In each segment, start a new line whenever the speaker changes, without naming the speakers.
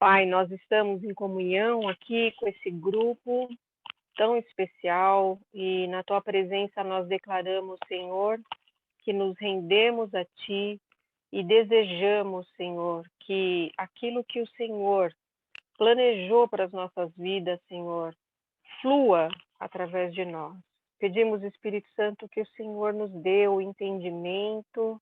Pai, nós estamos em comunhão aqui com esse grupo tão especial e na Tua presença nós declaramos, Senhor, que nos rendemos a Ti e desejamos, Senhor, que aquilo que o Senhor planejou para as nossas vidas, Senhor, flua através de nós. Pedimos, Espírito Santo, que o Senhor nos dê o entendimento,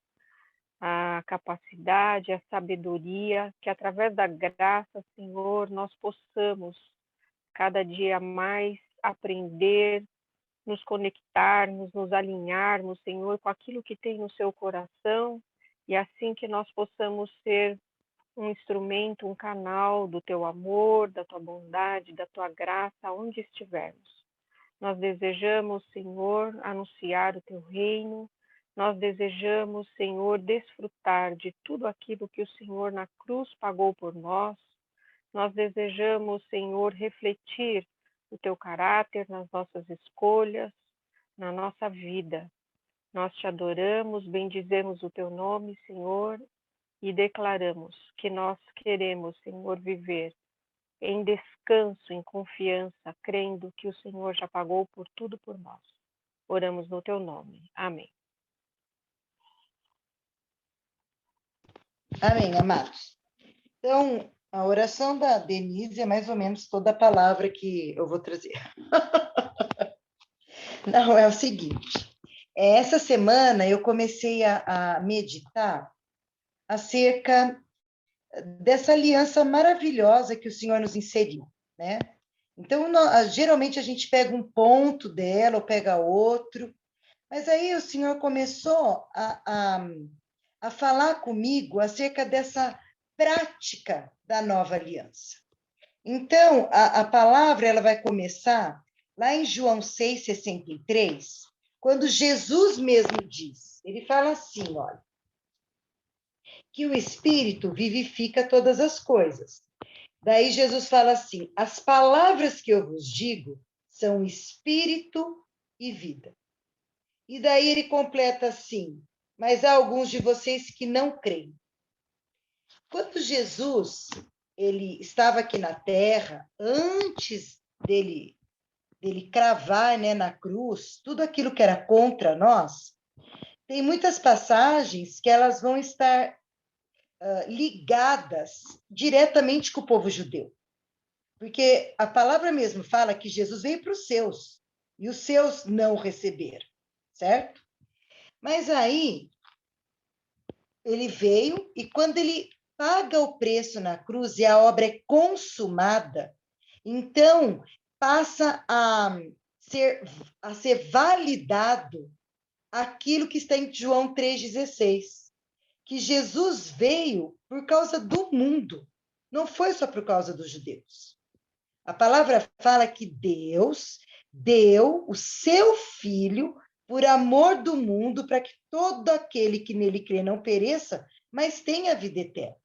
a capacidade, a sabedoria, que através da graça, Senhor, nós possamos cada dia mais aprender, nos conectarmos, nos alinharmos, Senhor, com aquilo que tem no seu coração, e assim que nós possamos ser um instrumento, um canal do teu amor, da tua bondade, da tua graça, onde estivermos. Nós desejamos, Senhor, anunciar o teu reino. Nós desejamos, Senhor, desfrutar de tudo aquilo que o Senhor na cruz pagou por nós. Nós desejamos, Senhor, refletir o teu caráter nas nossas escolhas, na nossa vida. Nós te adoramos, bendizemos o teu nome, Senhor, e declaramos que nós queremos, Senhor, viver em descanso, em confiança, crendo que o Senhor já pagou por tudo por nós. Oramos no teu nome. Amém.
Amém, amados. Então, a oração da Denise é mais ou menos toda a palavra que eu vou trazer. Não, é o seguinte. Essa semana eu comecei a meditar acerca dessa aliança maravilhosa que o Senhor nos inseriu, né? Então, geralmente a gente pega um ponto dela ou pega outro, mas aí o Senhor começou a falar comigo acerca dessa prática da nova aliança. Então, a palavra ela vai começar lá em João 6,63, quando Jesus mesmo diz, ele fala assim, olha, que o Espírito vivifica todas as coisas. Daí Jesus fala assim, as palavras que eu vos digo são Espírito e vida. E daí ele completa assim, mas há alguns de vocês que não creem. Quando Jesus ele estava aqui na Terra, antes dele cravar, né, na cruz, tudo aquilo que era contra nós, tem muitas passagens que elas vão estar ligadas diretamente com o povo judeu. Porque a palavra mesmo fala que Jesus veio para os seus, e os seus não receberam, certo? Mas aí, ele veio, e quando ele paga o preço na cruz e a obra é consumada, então passa a ser validado aquilo que está em João 3,16, que Jesus veio por causa do mundo, não foi só por causa dos judeus. A palavra fala que Deus deu o seu Filho por amor do mundo, para que todo aquele que nele crê não pereça, mas tenha vida eterna.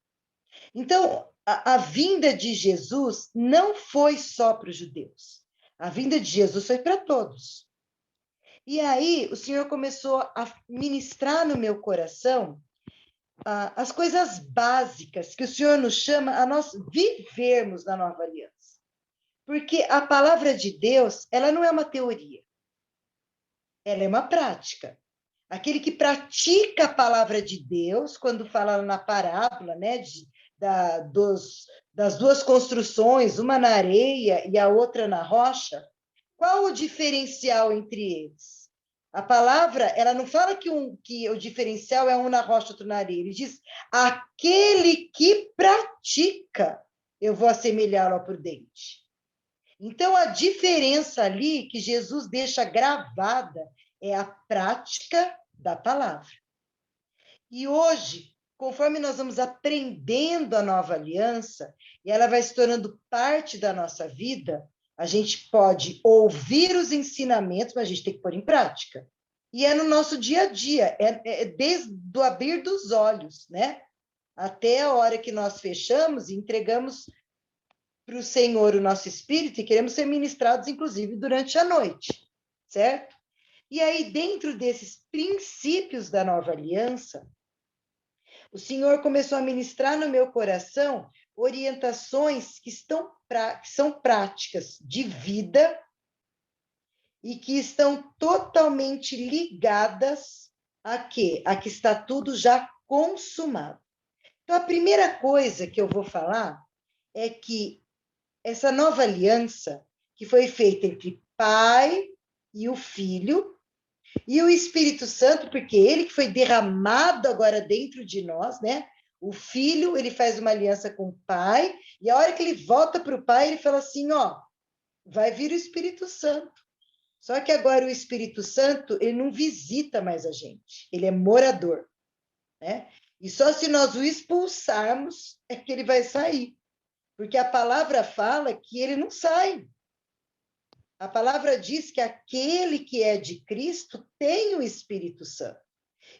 Então, a vinda de Jesus não foi só para os judeus. A vinda de Jesus foi para todos. E aí, o Senhor começou a ministrar no meu coração as coisas básicas que o Senhor nos chama a nós vivermos na nova aliança. Porque a palavra de Deus, ela não é uma teoria, ela é uma prática. Aquele que pratica a palavra de Deus, quando fala na parábola, né, das duas construções, uma na areia e a outra na rocha, qual o diferencial entre eles? A palavra, ela não fala que o diferencial é um na rocha, outro na areia. Ele diz, aquele que pratica, eu vou assemelhá-lo ao prudente. Então, a diferença ali que Jesus deixa gravada é a prática da palavra. E hoje, conforme nós vamos aprendendo a nova aliança, e ela vai se tornando parte da nossa vida, a gente pode ouvir os ensinamentos, mas a gente tem que pôr em prática. E é no nosso dia a dia, é desde o abrir dos olhos, né? Até a hora que nós fechamos e entregamos para o Senhor o nosso espírito e queremos ser ministrados, inclusive, durante a noite, certo? E aí, dentro desses princípios da nova aliança, o Senhor começou a ministrar no meu coração orientações que são práticas de vida e que estão totalmente ligadas a quê? A que está tudo já consumado. Então, a primeira coisa que eu vou falar é que essa nova aliança que foi feita entre Pai e o Filho e o Espírito Santo, porque ele que foi derramado agora dentro de nós, né? O Filho, ele faz uma aliança com o Pai, e a hora que ele volta para o Pai, ele fala assim, ó, vai vir o Espírito Santo. Só que agora o Espírito Santo, ele não visita mais a gente, ele é morador, né? E só se nós o expulsarmos é que ele vai sair. Porque a palavra fala que ele não sai. A palavra diz que aquele que é de Cristo tem o Espírito Santo.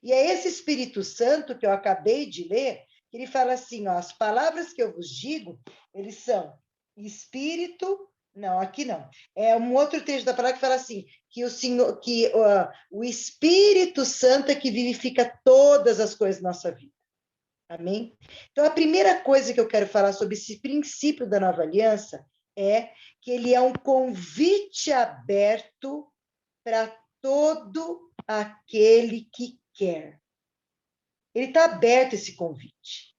E é esse Espírito Santo que eu acabei de ler, que ele fala assim, ó, as palavras que eu vos digo, eles são Espírito, não, aqui não. É um outro texto da palavra que fala assim, que o Espírito Santo é que vivifica todas as coisas da nossa vida. Amém? Então, a primeira coisa que eu quero falar sobre esse princípio da nova aliança é que ele é um convite aberto para todo aquele que quer. Ele está aberto, esse convite.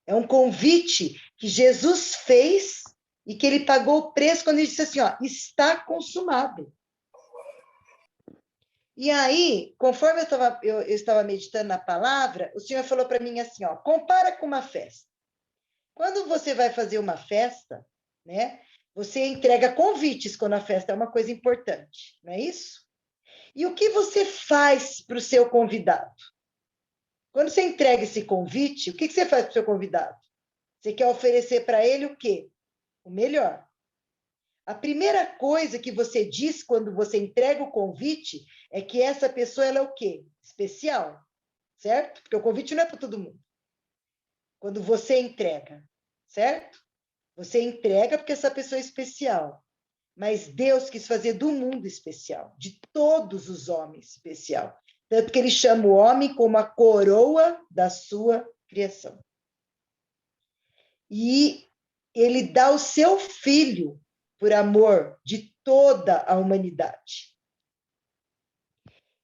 É um convite que Jesus fez e que ele pagou o preço quando ele disse assim, ó, está consumado. E aí, conforme eu estava meditando na palavra, o Senhor falou para mim assim, ó, compara com uma festa. Quando você vai fazer uma festa, né, você entrega convites quando a festa é uma coisa importante, não é isso? E o que você faz para o seu convidado? Quando você entrega esse convite, o que você faz para o seu convidado? Você quer oferecer para ele o quê? O melhor. A primeira coisa que você diz quando você entrega o convite é que essa pessoa ela é o quê? Especial, certo? Porque o convite não é para todo mundo. Quando você entrega, certo? Você entrega porque essa pessoa é especial. Mas Deus quis fazer do mundo especial, de todos os homens especial. Tanto que ele chama o homem como a coroa da sua criação. E ele dá o seu filho por amor de toda a humanidade.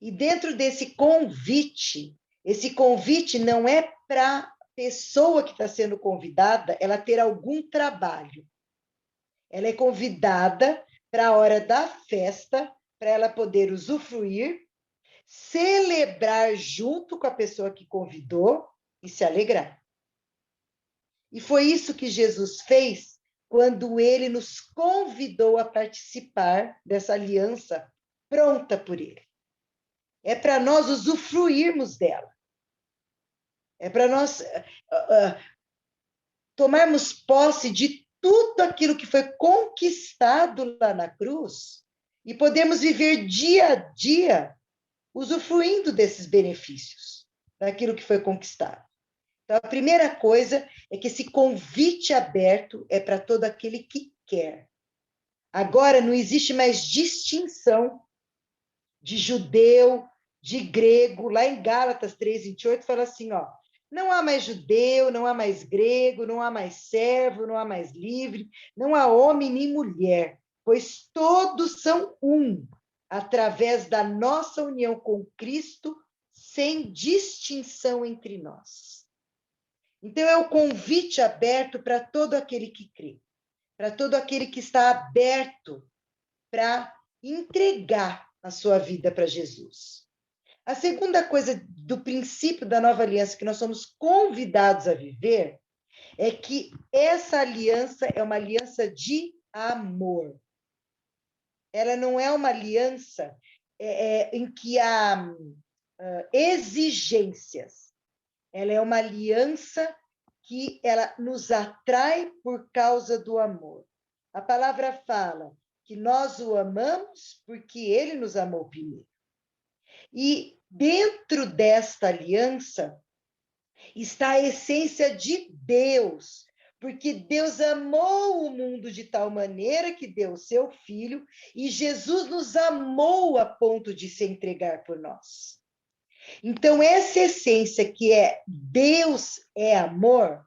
E dentro desse convite, esse convite não é para a pessoa que está sendo convidada ela ter algum trabalho. Ela é convidada para a hora da festa, para ela poder usufruir, celebrar junto com a pessoa que convidou e se alegrar. E foi isso que Jesus fez quando ele nos convidou a participar dessa aliança pronta por ele. É para nós usufruirmos dela. É para nós tomarmos posse de tudo aquilo que foi conquistado lá na cruz e podemos viver dia a dia usufruindo desses benefícios, daquilo que foi conquistado. Então, a primeira coisa é que esse convite aberto é para todo aquele que quer. Agora, não existe mais distinção de judeu, de grego. Lá em Gálatas 3:28 fala assim, ó, não há mais judeu, não há mais grego, não há mais servo, não há mais livre, não há homem nem mulher, pois todos são um, através da nossa união com Cristo, sem distinção entre nós. Então, é o convite aberto para todo aquele que crê, para todo aquele que está aberto para entregar a sua vida para Jesus. A segunda coisa do princípio da nova aliança que nós somos convidados a viver é que essa aliança é uma aliança de amor. Ela não é uma aliança em que há exigências. Ela é uma aliança que ela nos atrai por causa do amor. A palavra fala que nós o amamos porque ele nos amou primeiro. E dentro desta aliança está a essência de Deus, porque Deus amou o mundo de tal maneira que deu o seu filho e Jesus nos amou a ponto de se entregar por nós. Então, essa essência que é Deus é amor,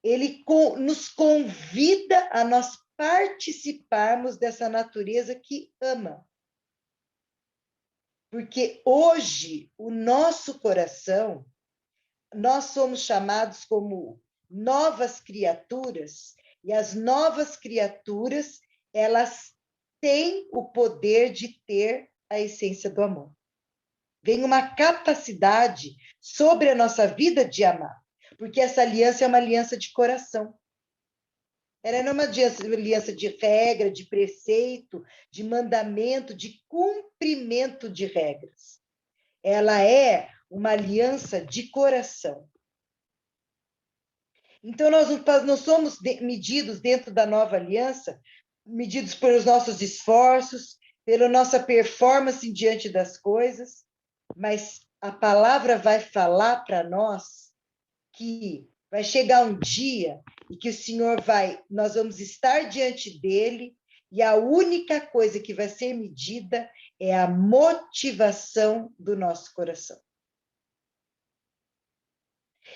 ele nos convida a nós participarmos dessa natureza que ama. Porque hoje, o nosso coração, nós somos chamados como novas criaturas, e as novas criaturas, elas têm o poder de ter a essência do amor. Vem uma capacidade sobre a nossa vida de amar, porque essa aliança é uma aliança de coração. Ela não é uma aliança de regra, de preceito, de mandamento, de cumprimento de regras. Ela é uma aliança de coração. Então, nós não somos medidos dentro da nova aliança, medidos pelos nossos esforços, pela nossa performance diante das coisas, mas a palavra vai falar para nós que vai chegar um dia e que o Senhor nós vamos estar diante dele, e a única coisa que vai ser medida é a motivação do nosso coração.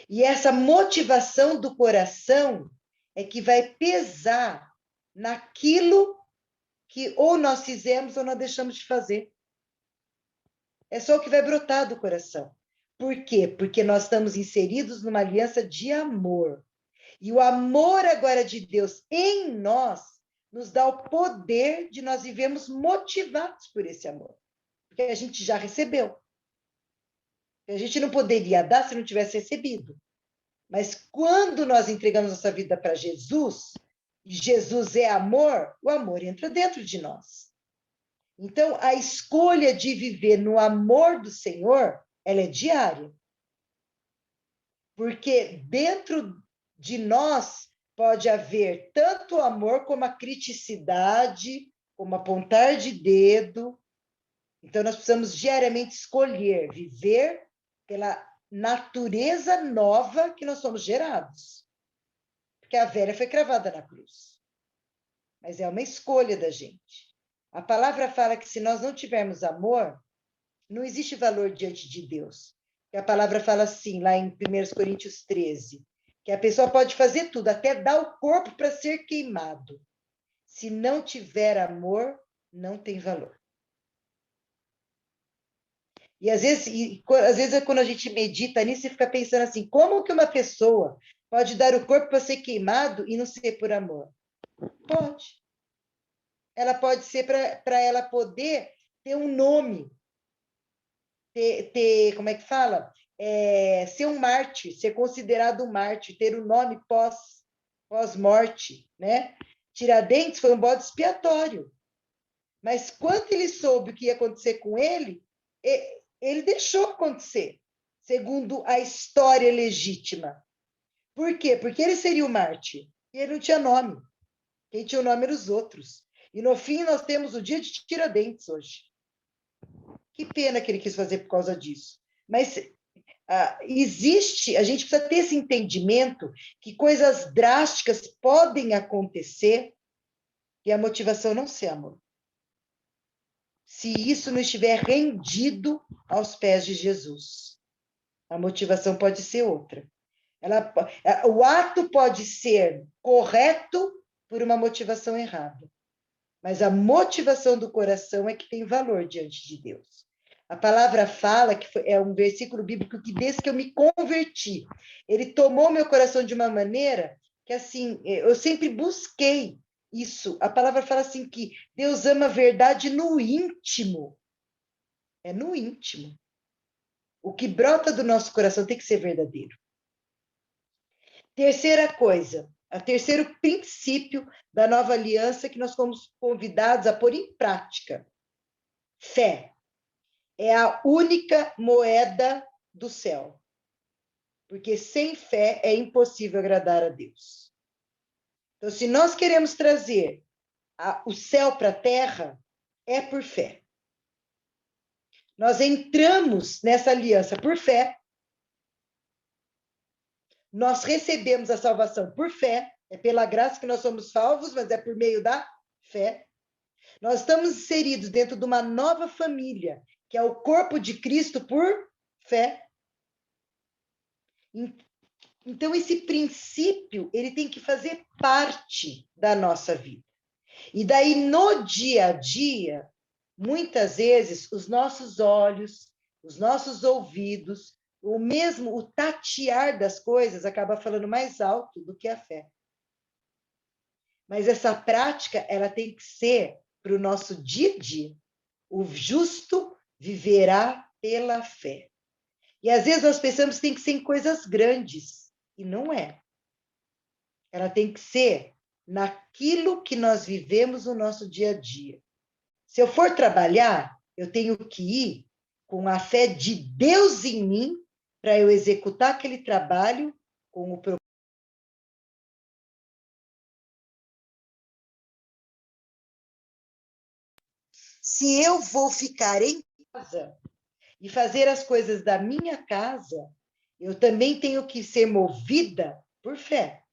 E essa motivação do coração é que vai pesar naquilo que ou nós fizemos ou nós deixamos de fazer. É só o que vai brotar do coração. Por quê? Porque nós estamos inseridos numa aliança de amor. E o amor agora de Deus em nós nos dá o poder de nós vivermos motivados por esse amor. Porque a gente já recebeu. A gente não poderia dar se não tivesse recebido. Mas quando nós entregamos nossa vida para Jesus, e Jesus é amor, o amor entra dentro de nós. Então, a escolha de viver no amor do Senhor, ela é diária. Porque dentro de nós pode haver tanto o amor como a criticidade, como apontar de dedo. Então, nós precisamos diariamente escolher viver pela natureza nova que nós somos gerados. Porque a velha foi cravada na cruz. Mas é uma escolha da gente. A palavra fala que se nós não tivermos amor, não existe valor diante de Deus. E a palavra fala assim, lá em 1 Coríntios 13, que a pessoa pode fazer tudo, até dar o corpo para ser queimado. Se não tiver amor, não tem valor. E às vezes quando a gente medita nisso, e fica pensando assim, como que uma pessoa pode dar o corpo para ser queimado e não ser por amor? Pode. Ela pode ser para ela poder ter um nome, como é que fala? Ser um mártir, ser considerado um mártir, ter um nome pós-morte, né? Tiradentes foi um bode expiatório. Mas quando ele soube o que ia acontecer com ele deixou acontecer, segundo a história legítima. Por quê? Porque ele seria o mártir. E ele não tinha nome. Quem tinha o nome eram os outros. E no fim nós temos o dia de Tiradentes hoje. Que pena que ele quis fazer por causa disso. Mas existe, a gente precisa ter esse entendimento que coisas drásticas podem acontecer e a motivação não ser amor. Se isso não estiver rendido aos pés de Jesus. A motivação pode ser outra. O ato pode ser correto por uma motivação errada. Mas a motivação do coração é que tem valor diante de Deus. A palavra fala, que é um versículo bíblico que desde que eu me converti, ele tomou meu coração de uma maneira que, assim, eu sempre busquei isso. A palavra fala assim que Deus ama a verdade no íntimo. É no íntimo. O que brota do nosso coração tem que ser verdadeiro. Terceira coisa, o terceiro princípio da nova aliança que nós fomos convidados a pôr em prática. Fé. É a única moeda do céu. Porque sem fé é impossível agradar a Deus. Então, se nós queremos trazer o céu para a terra, é por fé. Nós entramos nessa aliança por fé. Nós recebemos a salvação por fé. É pela graça que nós somos salvos, mas é por meio da fé. Nós estamos inseridos dentro de uma nova família, que é o corpo de Cristo por fé. Então, esse princípio, ele tem que fazer parte da nossa vida. E daí, no dia a dia, muitas vezes, os nossos olhos, os nossos ouvidos, ou mesmo o tatear das coisas acaba falando mais alto do que a fé. Mas essa prática, ela tem que ser para o nosso dia a dia. O justo viverá pela fé. E às vezes nós pensamos que tem que ser em coisas grandes, e não é. Ela tem que ser naquilo que nós vivemos no nosso dia a dia. Se eu for trabalhar, eu tenho que ir com a fé de Deus em mim para eu executar aquele trabalho com o propósito. Se eu vou ficar em casa e fazer as coisas da minha casa, eu também tenho que ser movida por fé.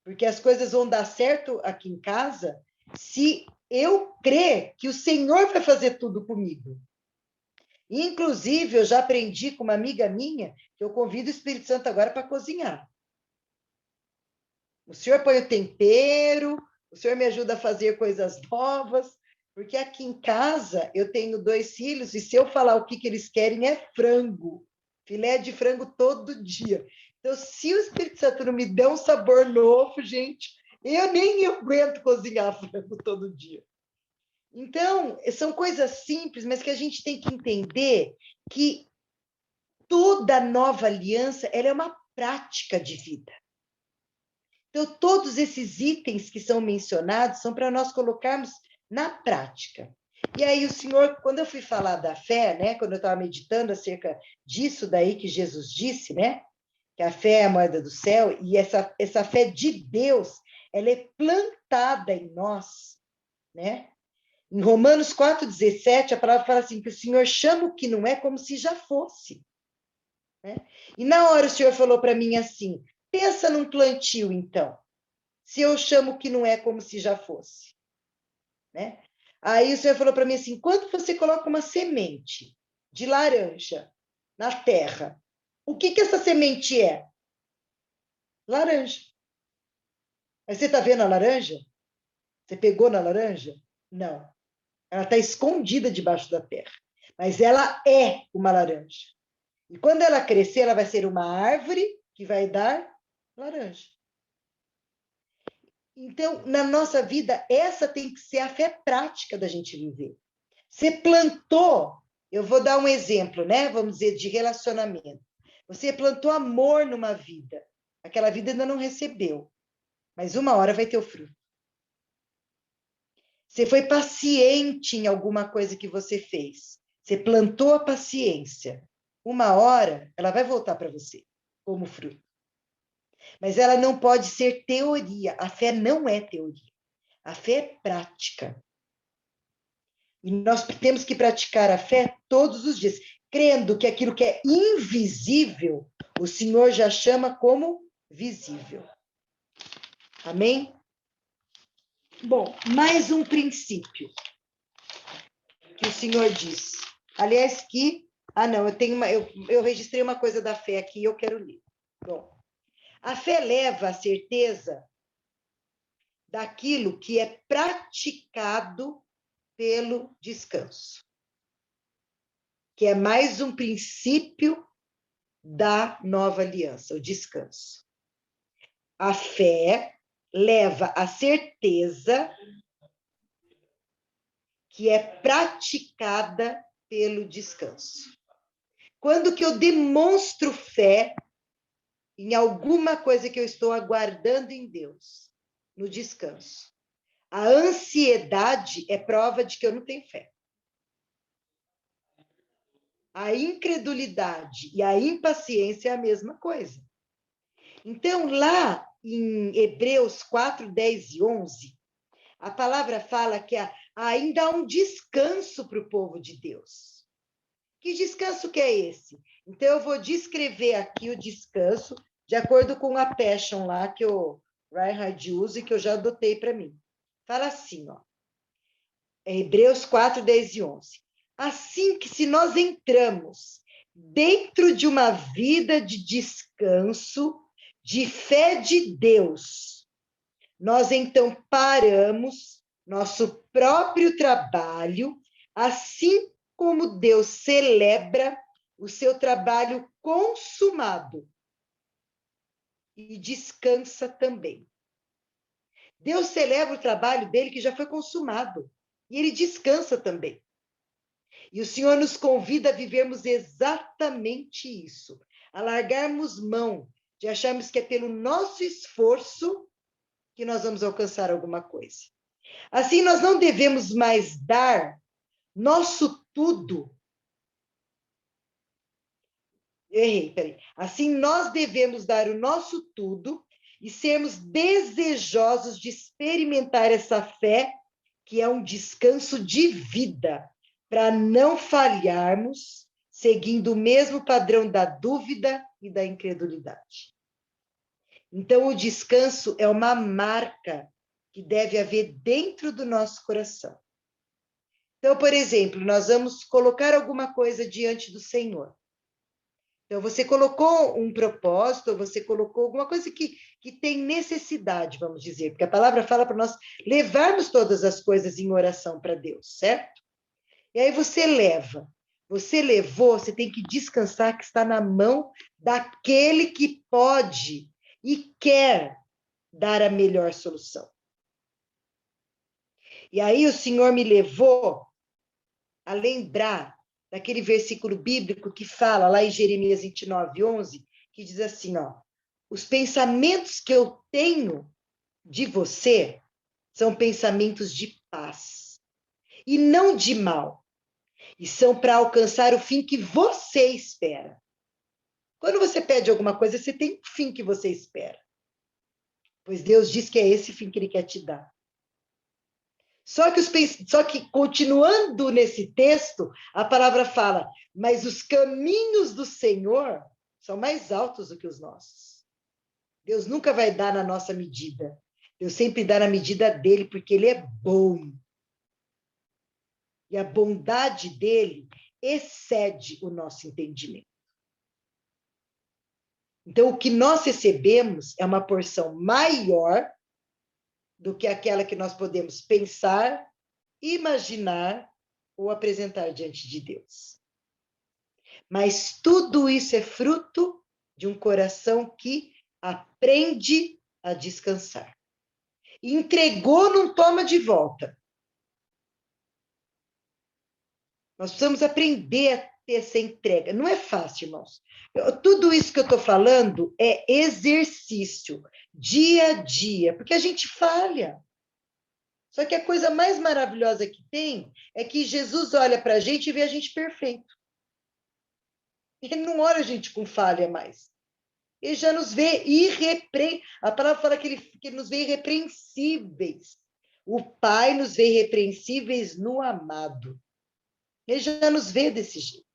Porque as coisas vão dar certo aqui em casa se eu crer que o Senhor vai fazer tudo comigo. Inclusive, eu já aprendi com uma amiga minha que eu convido o Espírito Santo agora para cozinhar. O Senhor põe o tempero, o Senhor me ajuda a fazer coisas novas, porque aqui em casa eu tenho 2 filhos e se eu falar o que eles querem é frango, filé de frango todo dia. Então, se o Espírito Santo não me der um sabor novo, gente, eu nem aguento cozinhar frango todo dia. Então, são coisas simples, mas que a gente tem que entender que toda nova aliança ela é uma prática de vida. Então, todos esses itens que são mencionados são para nós colocarmos na prática. E aí, o Senhor, quando eu fui falar da fé, né, quando eu estava meditando acerca disso daí que Jesus disse, né, que a fé é a moeda do céu, e essa fé de Deus, ela é plantada em nós, né? Em Romanos 4,17, a palavra fala assim, que o Senhor chama o que não é como se já fosse. Né? E na hora o Senhor falou para mim assim, pensa num plantio, então, se eu chamo o que não é como se já fosse. Né? Aí o Senhor falou para mim assim, quando você coloca uma semente de laranja na terra, o que essa semente é? Laranja. Mas você está vendo a laranja? Você pegou na laranja? Não. Ela está escondida debaixo da terra. Mas ela é uma laranja. E quando ela crescer, ela vai ser uma árvore que vai dar laranja. Então, na nossa vida, essa tem que ser a fé prática da gente viver. Você plantou, eu vou dar um exemplo, né? Vamos dizer, de relacionamento. Você plantou amor numa vida. Aquela vida ainda não recebeu. Mas uma hora vai ter o fruto. Você foi paciente em alguma coisa que você fez. Você plantou a paciência. Uma hora, ela vai voltar para você, como fruto. Mas ela não pode ser teoria. A fé não é teoria. A fé é prática. E nós temos que praticar a fé todos os dias, crendo que aquilo que é invisível, o Senhor já chama como visível. Amém? Bom, mais um princípio que o Senhor diz. Aliás, não, eu registrei uma coisa da fé aqui e eu quero ler. Bom, a fé leva à certeza daquilo que é praticado pelo descanso, que é mais um princípio da nova aliança, o descanso. A fé leva à certeza que é praticada pelo descanso. Quando que eu demonstro fé em alguma coisa que eu estou aguardando em Deus? No descanso. A ansiedade é prova de que eu não tenho fé. A incredulidade e a impaciência é a mesma coisa. Então, lá em Hebreus 4, 10 e 11, a palavra fala que ainda há um descanso para o povo de Deus. Que descanso que é esse? Então, eu vou descrever aqui o descanso de acordo com a Passion lá que o Reinhard usa e que eu já adotei para mim. Fala assim, ó. Hebreus 4, 10 e 11. Assim que se nós entramos dentro de uma vida de descanso, de fé de Deus, nós então paramos nosso próprio trabalho, assim como Deus celebra o seu trabalho consumado e descansa também. Deus celebra o trabalho dele que já foi consumado e ele descansa também. E o Senhor nos convida a vivermos exatamente isso, a largarmos mão de acharmos que é pelo nosso esforço que nós vamos alcançar alguma coisa. Assim, nós não devemos mais dar nosso tudo. Errei, peraí. Assim, nós devemos dar o nosso tudo e sermos desejosos de experimentar essa fé, que é um descanso de vida, para não falharmos, seguindo o mesmo padrão da dúvida e da incredulidade. Então, o descanso é uma marca que deve haver dentro do nosso coração. Então, por exemplo, nós vamos colocar alguma coisa diante do Senhor. Então, você colocou um propósito, você colocou alguma coisa que tem necessidade, vamos dizer, porque a palavra fala para nós levarmos todas as coisas em oração para Deus, certo? E aí você leva. Você levou, você tem que descansar que está na mão daquele que pode e quer dar a melhor solução. E aí o Senhor me levou a lembrar daquele versículo bíblico que fala lá em Jeremias 29, 11, que diz assim, ó, os pensamentos que eu tenho de você são pensamentos de paz e não de mal, e são para alcançar o fim que você espera. Quando você pede alguma coisa, você tem um fim que você espera, pois Deus diz que é esse fim que Ele quer te dar. Só que continuando nesse texto, a palavra fala, mas os caminhos do Senhor são mais altos do que os nossos. Deus nunca vai dar na nossa medida. Deus sempre dá na medida dele, porque ele é bom. E a bondade dele excede o nosso entendimento. Então, o que nós recebemos é uma porção maior do que aquela que nós podemos pensar, imaginar ou apresentar diante de Deus. Mas tudo isso é fruto de um coração que aprende a descansar. Entregou, não toma de volta. Nós precisamos aprender a ter essa entrega. Não é fácil, irmãos. Tudo isso que eu estou falando é exercício, dia a dia, porque a gente falha. Só que a coisa mais maravilhosa que tem é que Jesus olha para a gente e vê a gente perfeito. Ele não olha a gente com falha mais. Ele já nos vê irrepreensíveis. A palavra fala que ele nos vê irrepreensíveis. O Pai nos vê irrepreensíveis no amado. Ele já nos vê desse jeito.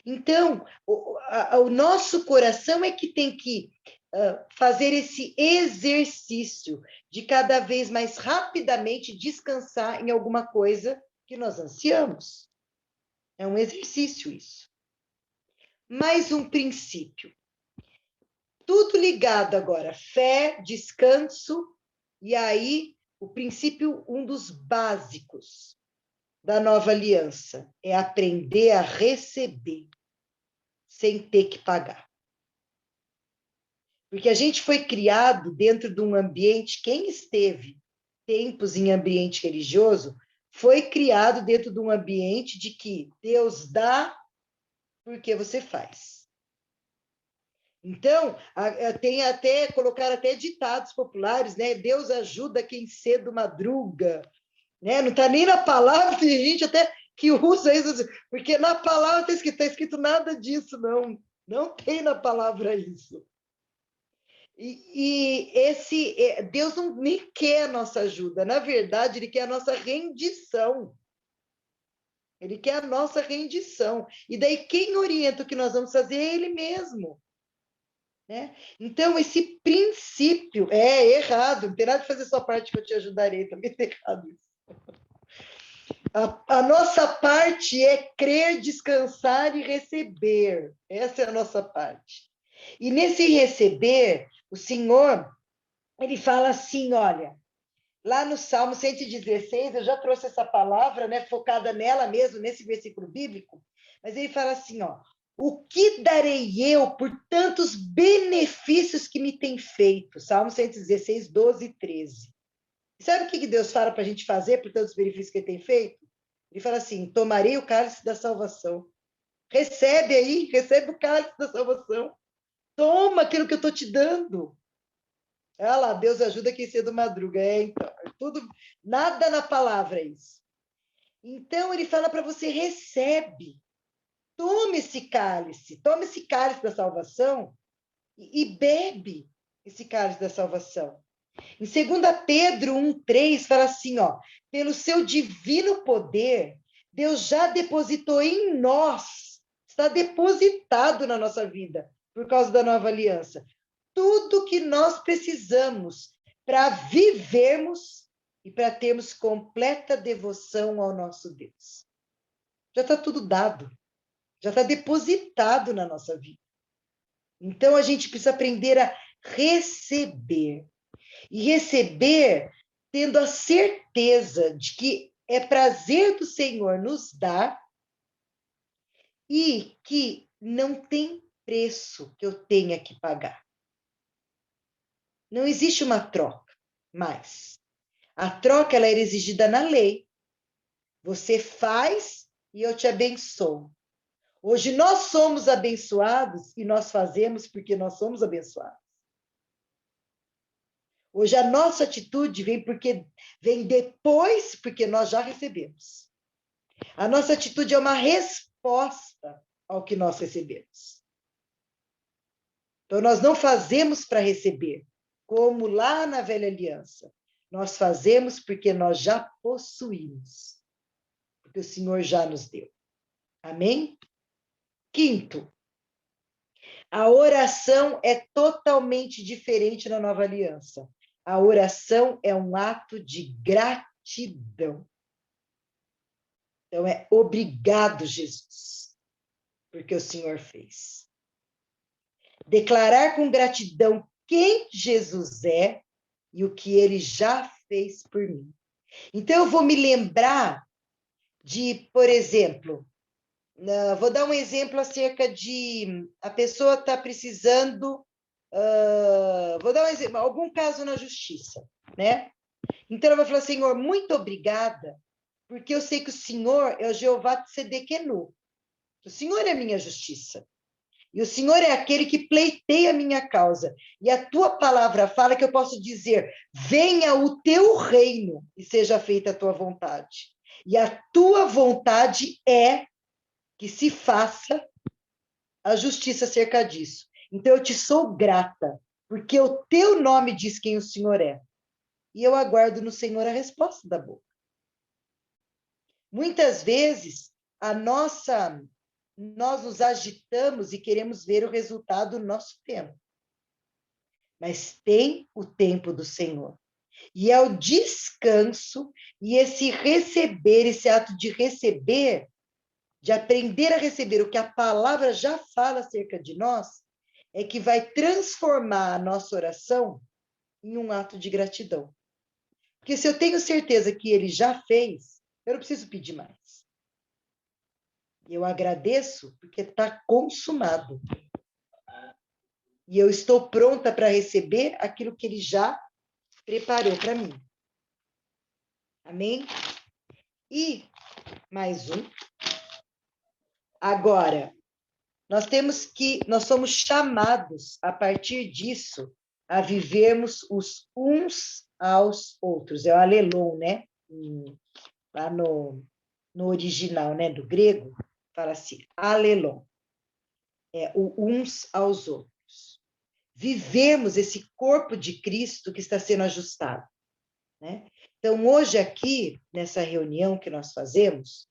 Então, o nosso coração é que tem que fazer esse exercício de cada vez mais rapidamente descansar em alguma coisa que nós ansiamos. É um exercício isso. Mais um princípio. Tudo ligado agora, fé, descanso, e aí o princípio, um dos básicos da nova aliança, é aprender a receber sem ter que pagar. Porque a gente foi criado dentro de um ambiente, quem esteve tempos em ambiente religioso, foi criado dentro de um ambiente de que Deus dá porque você faz. Então, tem até, colocar até ditados populares, né? Deus ajuda quem cedo madruga, né? Não está nem na palavra, tem gente até que usa isso, porque na palavra está escrito nada disso, não. Não tem na palavra isso. Deus não nem quer a nossa ajuda, na verdade, ele quer a nossa rendição. Ele quer a nossa rendição. E daí quem orienta o que nós vamos fazer é ele mesmo. Né? Então, esse princípio é errado, não tem nada de fazer sua parte que eu te ajudarei, também é errado isso. A nossa parte é crer, descansar e receber. Essa é a nossa parte. E nesse receber, o Senhor, ele fala assim, olha, lá no Salmo 116, eu já trouxe essa palavra, né, focada nela mesmo, nesse versículo bíblico, mas ele fala assim, ó, o que darei eu por tantos benefícios que me tem feito? Salmo 116, 12 e 13. E sabe o que Deus fala para a gente fazer por tantos benefícios que ele tem feito? Ele fala assim, tomarei o cálice da salvação. Recebe aí, recebe o cálice da salvação. Toma aquilo que eu estou te dando. Olha lá, Deus ajuda quem cedo madruga. Então, tudo, nada na palavra é isso. Então, ele fala para você, recebe. Tome esse cálice da salvação e bebe esse cálice da salvação. Em 2 Pedro 1,3 fala assim, ó, pelo seu divino poder, Deus já depositou em nós, está depositado na nossa vida, por causa da nova aliança, tudo que nós precisamos para vivermos e para termos completa devoção ao nosso Deus. Já está tudo dado, já está depositado na nossa vida. Então, a gente precisa aprender a receber. E receber tendo a certeza de que é prazer do Senhor nos dar e que não tem preço que eu tenha que pagar. Não existe uma troca mais. A troca ela era exigida na lei. Você faz e eu te abençoo. Hoje nós somos abençoados e nós fazemos porque nós somos abençoados. Hoje a nossa atitude vem depois, porque nós já recebemos. A nossa atitude é uma resposta ao que nós recebemos. Então, nós não fazemos para receber, como lá na velha aliança. Nós fazemos porque nós já possuímos, porque o Senhor já nos deu. Amém? Quinto, a oração é totalmente diferente na nova aliança. A oração é um ato de gratidão. Então, é obrigado, Jesus, porque o Senhor fez. Declarar com gratidão quem Jesus é e o que ele já fez por mim. Então, eu vou me lembrar de, por exemplo, vou dar um exemplo acerca de a pessoa está precisando, vou dar um exemplo, algum caso na justiça, né? Então, ela vai falar, Senhor, muito obrigada, porque eu sei que o Senhor é o Jeová Tsedequenu. O Senhor é a minha justiça. E o Senhor é aquele que pleiteia a minha causa. E a tua palavra fala que eu posso dizer, venha o teu reino e seja feita a tua vontade. E a tua vontade é que se faça a justiça acerca disso. Então eu te sou grata, porque o teu nome diz quem o Senhor é. E eu aguardo no Senhor a resposta da boca. Muitas vezes, nós nos agitamos e queremos ver o resultado do nosso tempo. Mas tem o tempo do Senhor. E é o descanso e esse receber, esse ato de receber, de aprender a receber o que a palavra já fala acerca de nós, é que vai transformar a nossa oração em um ato de gratidão. Porque se eu tenho certeza que ele já fez, eu não preciso pedir mais. Eu agradeço porque está consumado. E eu estou pronta para receber aquilo que ele já preparou para mim. Amém? E mais um. Agora, nós somos chamados, a partir disso, a vivermos os uns aos outros. É o alelon, né? Lá no original, né? Do grego, fala assim, alelon. É o uns aos outros. Vivemos esse corpo de Cristo que está sendo ajustado, né? Então, hoje aqui, nessa reunião que nós fazemos,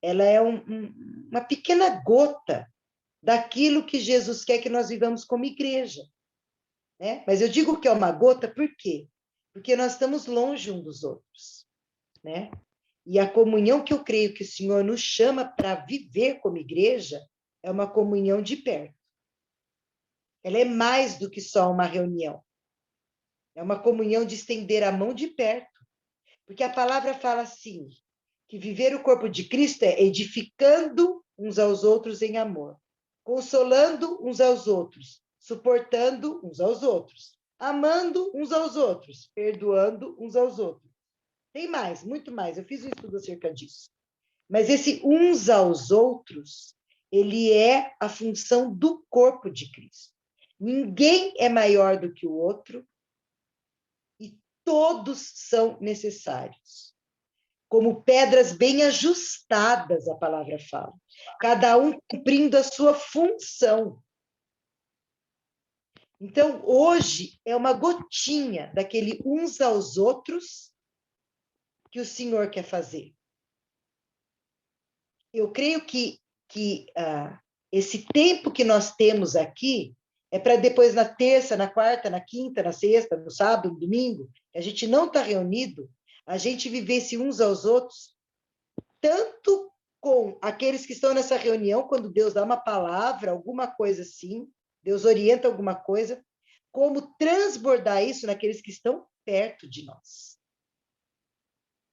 ela é uma pequena gota daquilo que Jesus quer que nós vivamos como igreja, né? Mas eu digo que é uma gota por quê? Porque nós estamos longe um dos outros, né? E a comunhão que eu creio que o Senhor nos chama para viver como igreja é uma comunhão de perto. Ela é mais do que só uma reunião. É uma comunhão de estender a mão de perto. Porque a palavra fala assim, que viver o corpo de Cristo é edificando uns aos outros em amor, consolando uns aos outros, suportando uns aos outros, amando uns aos outros, perdoando uns aos outros. Tem mais, muito mais. Eu fiz um estudo acerca disso. Mas esse uns aos outros, ele é a função do corpo de Cristo. Ninguém é maior do que o outro e todos são necessários. Como pedras bem ajustadas, a palavra fala. Cada um cumprindo a sua função. Então, hoje é uma gotinha daquele uns aos outros que o Senhor quer fazer. Eu creio que esse tempo que nós temos aqui é para depois, na terça, na quarta, na quinta, na sexta, no sábado, no domingo, que a gente não está reunido, a gente vivesse uns aos outros, tanto com aqueles que estão nessa reunião, quando Deus dá uma palavra, alguma coisa assim, Deus orienta alguma coisa, como transbordar isso naqueles que estão perto de nós.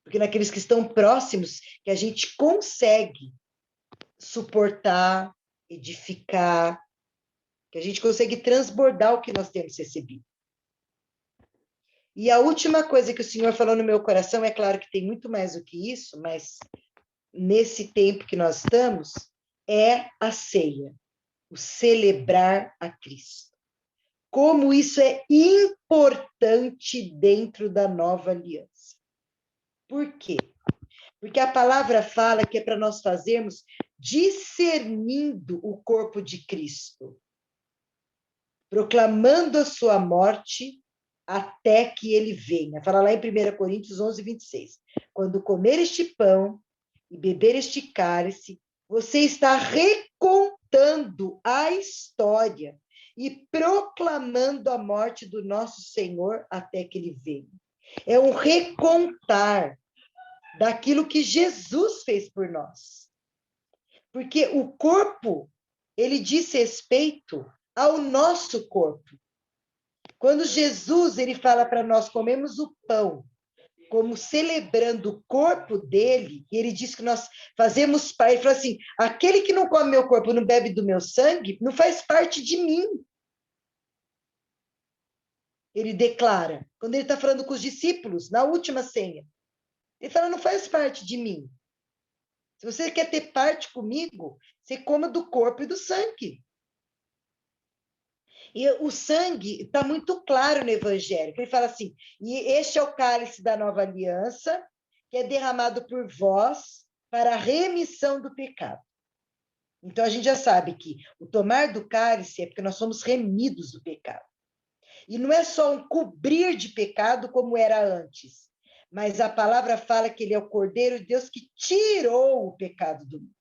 Porque naqueles que estão próximos, que a gente consegue suportar, edificar, que a gente consegue transbordar o que nós temos recebido. E a última coisa que o Senhor falou no meu coração, é claro que tem muito mais do que isso, mas nesse tempo que nós estamos, é a ceia, o celebrar a Cristo. Como isso é importante dentro da nova aliança. Por quê? Porque a palavra fala que é para nós fazermos discernindo o corpo de Cristo, proclamando a sua morte até que ele venha. Fala lá em 1 Coríntios 11, 26. Quando comer este pão e beber este cálice, você está recontando a história e proclamando a morte do nosso Senhor até que ele venha. É um recontar daquilo que Jesus fez por nós. Porque o corpo, ele diz respeito ao nosso corpo. Quando Jesus ele fala para nós comemos o pão, como celebrando o corpo dele, e ele diz que nós fazemos parte, ele fala assim, aquele que não come meu corpo, não bebe do meu sangue, não faz parte de mim. Ele declara, quando ele está falando com os discípulos, na última ceia, ele fala, não faz parte de mim. Se você quer ter parte comigo, você coma do corpo e do sangue. E o sangue está muito claro no Evangelho, que ele fala assim, e este é o cálice da nova aliança, que é derramado por vós para a remissão do pecado. Então, a gente já sabe que o tomar do cálice é porque nós somos remidos do pecado. E não é só um cobrir de pecado como era antes, mas a palavra fala que ele é o Cordeiro de Deus que tirou o pecado do mundo.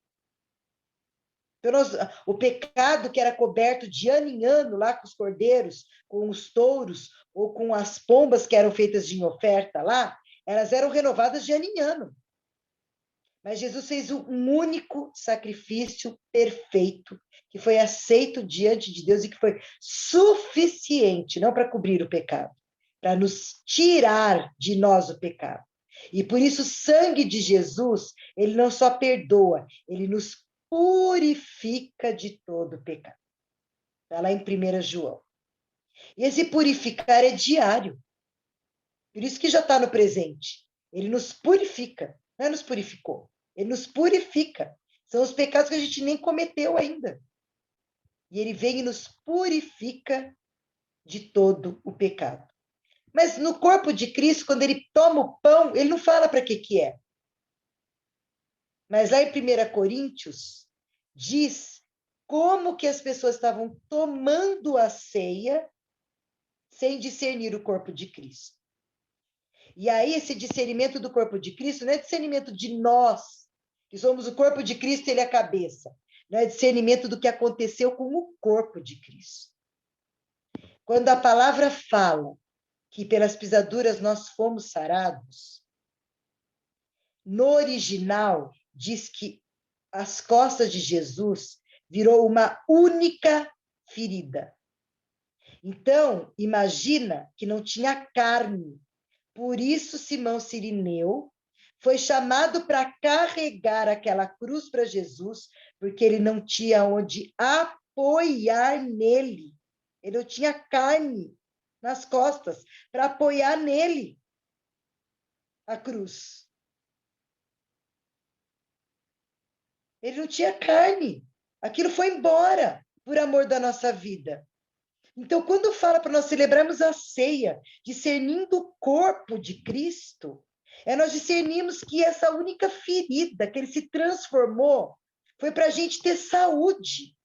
Então, o pecado que era coberto de ano em ano lá com os cordeiros, com os touros, ou com as pombas que eram feitas de oferta lá, elas eram renovadas de ano em ano. Mas Jesus fez um único sacrifício perfeito, que foi aceito diante de Deus e que foi suficiente, não para cobrir o pecado, para nos tirar de nós o pecado. E por isso o sangue de Jesus, ele não só perdoa, ele nos purifica de todo o pecado. Está lá em 1 João. E esse purificar é diário. Por isso que já está no presente. Ele nos purifica, não é nos purificou. Ele nos purifica. São os pecados que a gente nem cometeu ainda. E ele vem e nos purifica de todo o pecado. Mas no corpo de Cristo, quando ele toma o pão, ele não fala para que é. Mas lá em 1 Coríntios, diz como que as pessoas estavam tomando a ceia sem discernir o corpo de Cristo. E aí, esse discernimento do corpo de Cristo não é discernimento de nós, que somos o corpo de Cristo e ele é a cabeça. Não é discernimento do que aconteceu com o corpo de Cristo. Quando a palavra fala que pelas pisaduras nós fomos sarados, No original, diz que as costas de Jesus virou uma única ferida. Então, imagina que não tinha carne. Por isso, Simão Cirineu foi chamado para carregar aquela cruz para Jesus, porque ele não tinha onde apoiar nele. Ele não tinha carne nas costas para apoiar nele a cruz. Ele não tinha carne. Aquilo foi embora por amor da nossa vida. Então, quando fala para nós celebrarmos a ceia, discernindo o corpo de Cristo, nós discernimos que essa única ferida que ele se transformou foi para a gente ter saúde.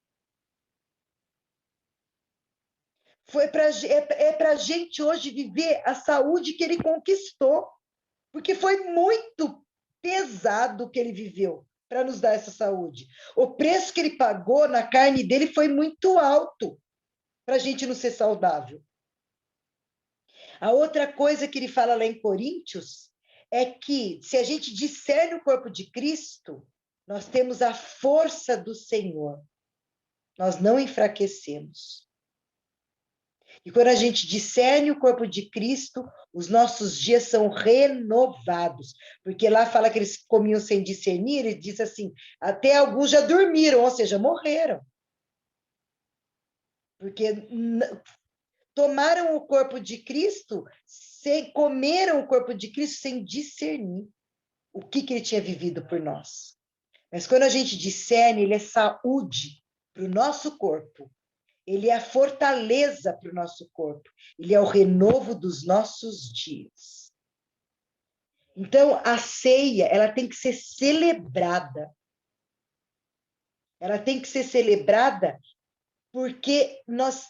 É para a gente hoje viver a saúde que ele conquistou, porque foi muito pesado o que ele viveu para nos dar essa saúde. O preço que ele pagou na carne dele foi muito alto para a gente não ser saudável. A outra coisa que ele fala lá em Coríntios é que, se a gente discerne o corpo de Cristo, nós temos a força do Senhor. Nós não enfraquecemos. E quando a gente discerne o corpo de Cristo, os nossos dias são renovados. Porque lá fala que eles comiam sem discernir, ele diz assim, até alguns já dormiram, ou seja, morreram. Porque tomaram o corpo de Cristo, comeram o corpo de Cristo sem discernir o que ele tinha vivido por nós. Mas quando a gente discerne, ele é saúde para o nosso corpo. Ele é a fortaleza para o nosso corpo. Ele é o renovo dos nossos dias. Então, a ceia, ela tem que ser celebrada. Ela tem que ser celebrada porque nós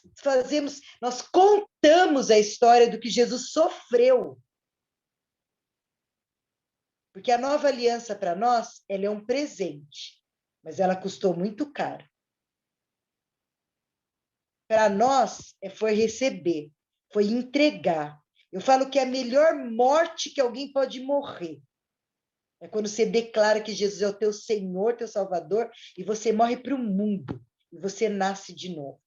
contamos a história do que Jesus sofreu. Porque a nova aliança para nós, ela é um presente, mas ela custou muito caro. Para nós, foi receber, foi entregar. Eu falo que a melhor morte que alguém pode morrer é quando você declara que Jesus é o teu Senhor, teu Salvador, e você morre para o mundo, e você nasce de novo.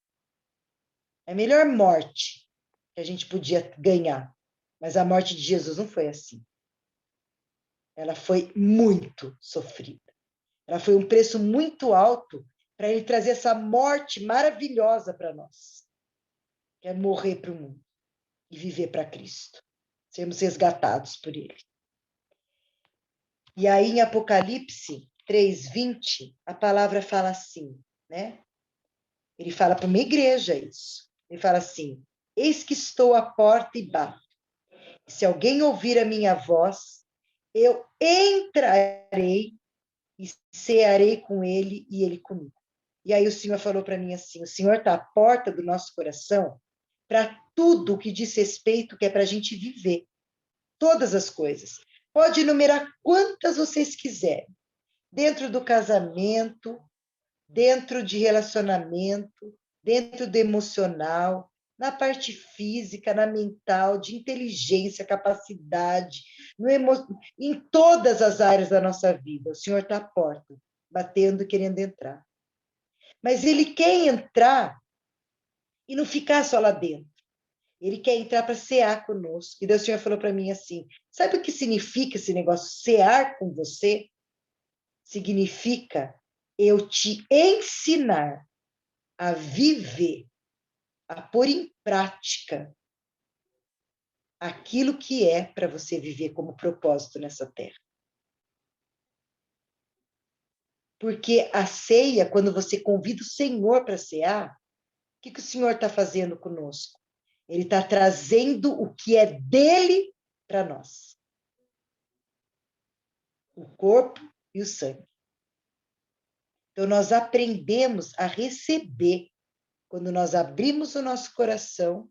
É a melhor morte que a gente podia ganhar. Mas a morte de Jesus não foi assim. Ela foi muito sofrida. Ela foi um preço muito alto para ele trazer essa morte maravilhosa para nós. Que é morrer para o mundo e viver para Cristo. Sermos resgatados por ele. E aí, em Apocalipse 3:20, a palavra fala assim, né? Ele fala para uma igreja isso. Ele fala assim, eis que estou à porta e bato. Se alguém ouvir a minha voz, eu entrarei e cearei com ele e ele comigo. E aí o Senhor falou para mim assim, o Senhor está à porta do nosso coração para tudo que diz respeito que é para a gente viver. Todas as coisas. Pode enumerar quantas vocês quiserem. Dentro do casamento, dentro de relacionamento, dentro do emocional, na parte física, na mental, de inteligência, capacidade, em todas as áreas da nossa vida. O Senhor está à porta, batendo, querendo entrar. Mas Ele quer entrar e não ficar só lá dentro. Ele quer entrar para cear conosco. E Deus, o Senhor falou para mim assim, sabe o que significa esse negócio, cear com você? Significa eu te ensinar a viver, a pôr em prática aquilo que é para você viver como propósito nessa terra. Porque a ceia, quando você convida o Senhor para cear, o que o Senhor está fazendo conosco? Ele está trazendo o que é dele para nós. O corpo e o sangue. Então, nós aprendemos a receber quando nós abrimos o nosso coração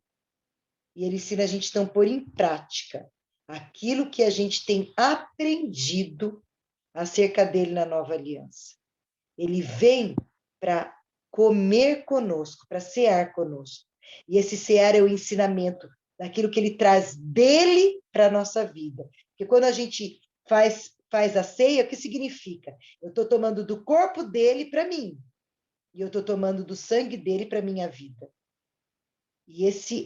e ele ensina a gente então a pôr em prática aquilo que a gente tem aprendido acerca dele na nova aliança. Ele vem para comer conosco, para cear conosco. E esse cear é o ensinamento daquilo que ele traz dele para a nossa vida. Porque quando a gente faz faz a ceia, o que significa? Eu estou tomando do corpo dele para mim, e eu estou tomando do sangue dele para minha vida. E esse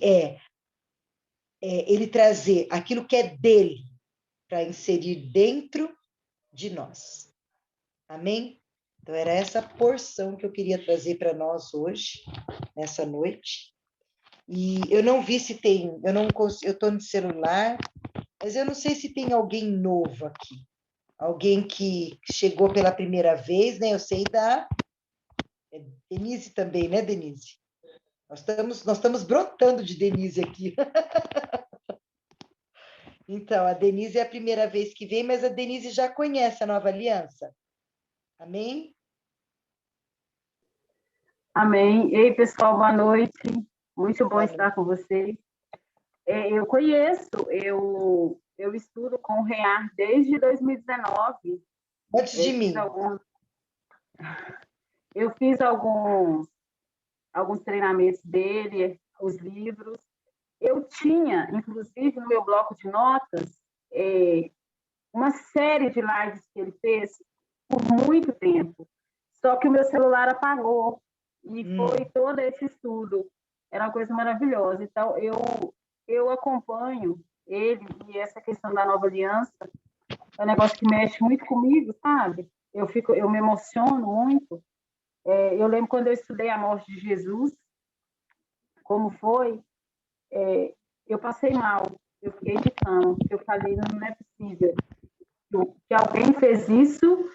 ele trazer aquilo que é dele para inserir dentro de nós. Amém? Então, era essa porção que eu queria trazer para nós hoje, nessa noite. E eu não vi se tem, eu estou no celular, mas eu não sei se tem alguém novo aqui. Alguém que chegou pela primeira vez, né? Eu sei da Denise também, né, Denise? Nós estamos brotando de Denise aqui. Então, a Denise é a primeira vez que vem, mas a Denise já conhece a Nova Aliança. Amém?
Amém. Ei, pessoal, boa noite. Muito bom
Boa
estar
noite.
com vocês. Eu conheço, eu estudo com o REAR desde 2019.
Antes de mim.
Eu fiz alguns treinamentos dele, os livros. Eu tinha, inclusive, no meu bloco de notas, uma série de lives que ele fez por muito tempo. Só que o meu celular apagou e foi todo esse estudo. Era uma coisa maravilhosa. Então, eu acompanho ele e essa questão da nova aliança é um negócio que mexe muito comigo, sabe? Eu me emociono muito. Eu lembro quando eu estudei a morte de Jesus, como foi, eu passei mal, eu fiquei de cama, eu falei, não é possível que alguém fez isso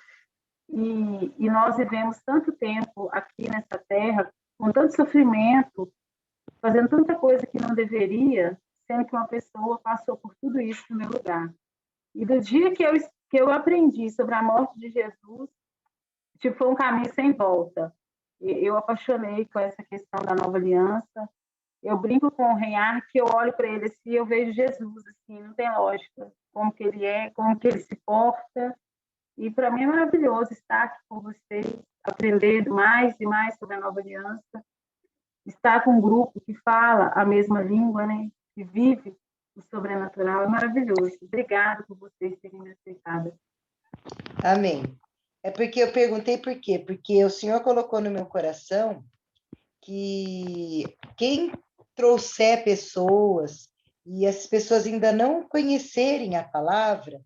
e nós vivemos tanto tempo aqui nessa terra, com tanto sofrimento, fazendo tanta coisa que não deveria, sendo que uma pessoa passou por tudo isso no meu lugar. E do dia que eu aprendi sobre a morte de Jesus, tipo, foi um caminho sem volta. Eu apaixonei com essa questão da nova aliança. Eu brinco com o Reinhard que eu olho para ele assim, eu vejo Jesus assim, não tem lógica, como que ele é, como que ele se porta. E para mim é maravilhoso estar aqui com vocês, aprender mais e mais sobre a nova aliança, estar com um grupo que fala a mesma língua, né? Que vive o sobrenatural, é maravilhoso. Obrigada por vocês terem me aceitado.
Amém. É porque eu perguntei por quê? Porque o Senhor colocou no meu coração que quem trouxer pessoas e as pessoas ainda não conhecerem a palavra,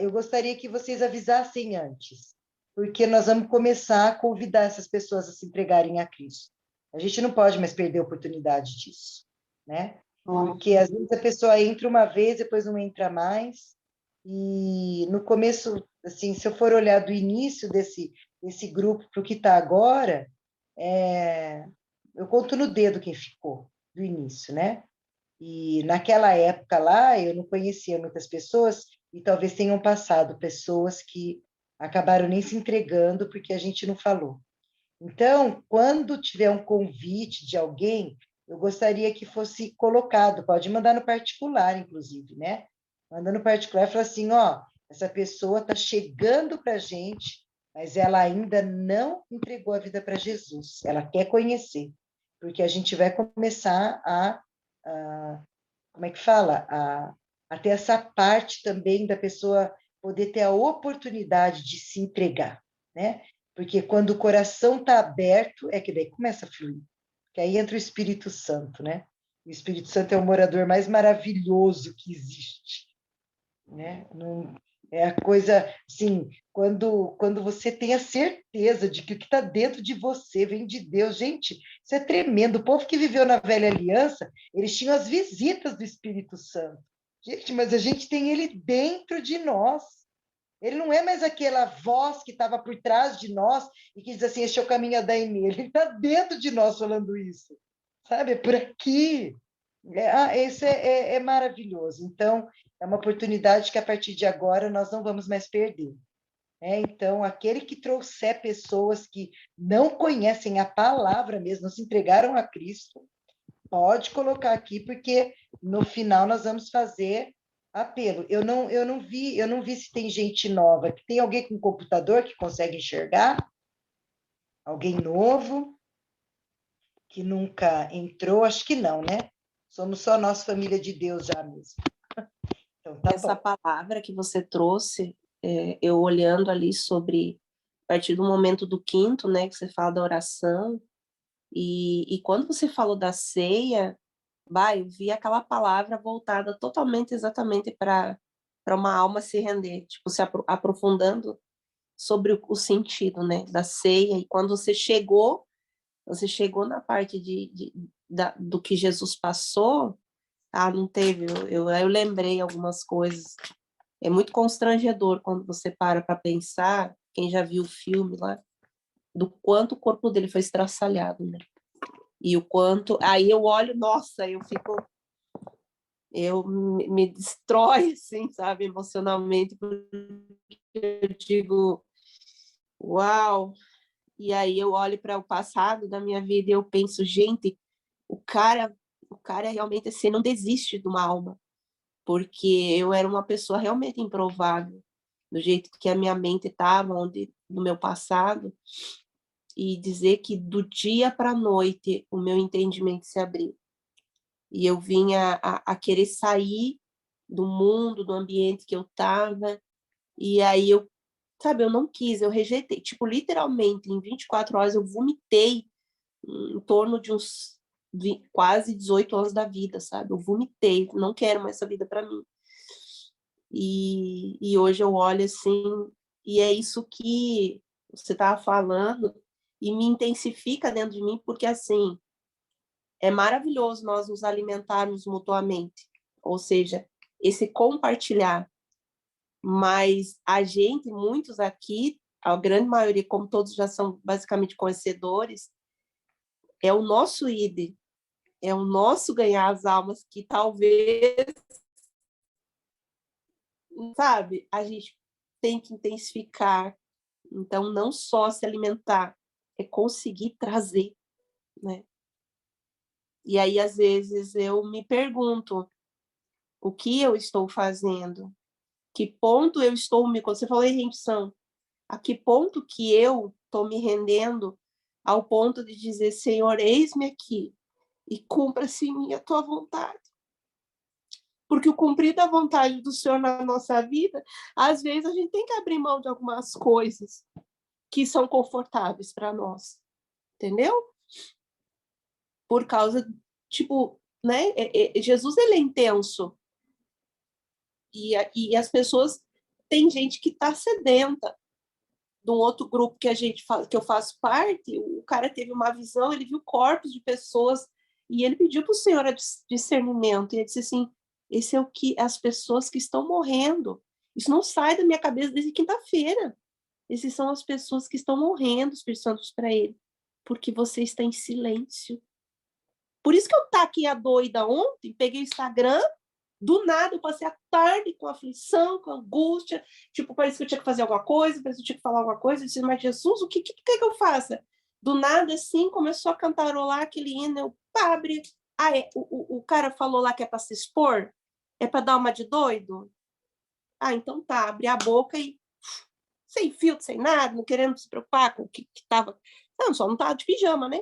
eu gostaria que vocês avisassem antes, porque nós vamos começar a convidar essas pessoas a se entregarem a Cristo. A gente não pode mais perder a oportunidade disso, né? Porque às vezes a pessoa entra uma vez, depois não entra mais, e no começo, assim, se eu for olhar do início desse grupo para o que está agora, eu conto no dedo quem ficou do início, né? E naquela época lá, eu não conhecia muitas pessoas, e talvez tenham passado pessoas que acabaram nem se entregando porque a gente não falou. Então, quando tiver um convite de alguém, eu gostaria que fosse colocado, pode mandar no particular, inclusive, né? Manda no particular e fala assim, ó, essa pessoa está chegando para a gente, mas ela ainda não entregou a vida para Jesus, ela quer conhecer, porque a gente vai começar como é que fala? A ter essa parte também da pessoa poder ter a oportunidade de se entregar, né? Porque quando o coração está aberto, é que daí começa a fluir. Que aí entra o Espírito Santo, né? O Espírito Santo é o morador mais maravilhoso que existe, né? Não, é a coisa, assim, quando você tem a certeza de que o que está dentro de você vem de Deus. Gente, isso é tremendo. O povo que viveu na velha aliança, eles tinham as visitas do Espírito Santo. Gente, mas a gente tem ele dentro de nós. Ele não é mais aquela voz que estava por trás de nós e que diz assim, este é o caminho a dar nele. Ele está dentro de nós falando isso. Sabe? É por aqui. Isso é maravilhoso. Então, é uma oportunidade que a partir de agora nós não vamos mais perder. Então, aquele que trouxer pessoas que não conhecem a palavra mesmo, não se entregaram a Cristo, pode colocar aqui, porque no final nós vamos fazer apelo. Eu não vi se tem gente nova. Tem alguém com computador que consegue enxergar? Alguém novo que nunca entrou? Acho que não, né? Somos só nós, família de Deus já mesmo. Então, tá
Essa
bom.
palavra que você trouxe eu olhando ali sobre, a partir do momento do quinto, né, que você fala da oração, e quando você falou da ceia, eu vi aquela palavra voltada totalmente, exatamente para uma alma se render, tipo, se aprofundando sobre o sentido, né, da ceia, e quando você chegou na parte do que Jesus passou, não teve, eu lembrei algumas coisas. É muito constrangedor quando você para pensar, quem já viu o filme lá, do quanto o corpo dele foi estraçalhado, né? E o quanto... Aí eu olho, nossa, me destrói, assim, sabe, emocionalmente, porque eu digo, uau! E aí eu olho para o passado da minha vida e eu penso, gente, o cara realmente, assim, não desiste de uma alma, porque eu era uma pessoa realmente improvável, do jeito que a minha mente estava, no meu passado, e dizer que do dia para a noite o meu entendimento se abriu. E eu vinha a querer sair do mundo, do ambiente que eu estava, e aí eu não quis, eu rejeitei. Tipo, literalmente, em 24 horas eu vomitei em torno de uns quase 18 anos da vida, sabe? Eu vomitei, não quero mais essa vida para mim. E hoje eu olho assim, e é isso que você estava falando, e me intensifica dentro de mim, porque assim, é maravilhoso nós nos alimentarmos mutuamente, ou seja, esse compartilhar, mas a gente, muitos aqui, a grande maioria, como todos já são basicamente conhecedores, é o nosso ide, é o nosso ganhar as almas que talvez, sabe, a gente tem que intensificar. Então, não só se alimentar, é conseguir trazer, né? E aí, às vezes, eu me pergunto o que eu estou fazendo, que ponto eu estou me... Quando você falou em rendição, a que ponto que eu estou me rendendo ao ponto de dizer, Senhor, eis-me aqui e cumpra-se em mim a tua vontade. Porque o cumprir da vontade do Senhor na nossa vida, às vezes a gente tem que abrir mão de algumas coisas que são confortáveis para nós, entendeu? Por causa, tipo, né? Jesus, ele é intenso. E as pessoas, tem gente que está sedenta. De um outro grupo que eu faço parte, o cara teve uma visão, ele viu corpos de pessoas e ele pediu para o Senhor discernimento. E ele disse assim, esse é o que as pessoas que estão morrendo. Isso não sai da minha cabeça desde quinta-feira. Essas são as pessoas que estão morrendo, Espírito Santo para ele, porque você está em silêncio. Por isso que eu tá aqui a doida ontem, peguei o Instagram, do nada eu passei a tarde com aflição, com angústia, tipo, parecia que eu tinha que fazer alguma coisa, parecia que eu tinha que falar alguma coisa, eu disse, mas Jesus, o que eu faça? Do nada, assim, começou a cantarolar aquele hino, eu, abre, o cara falou lá que é para se expor? É para dar uma de doido? Então tá, abre a boca e sem filtro, sem nada, não querendo se preocupar com o que tava... Não, só não tava de pijama, né?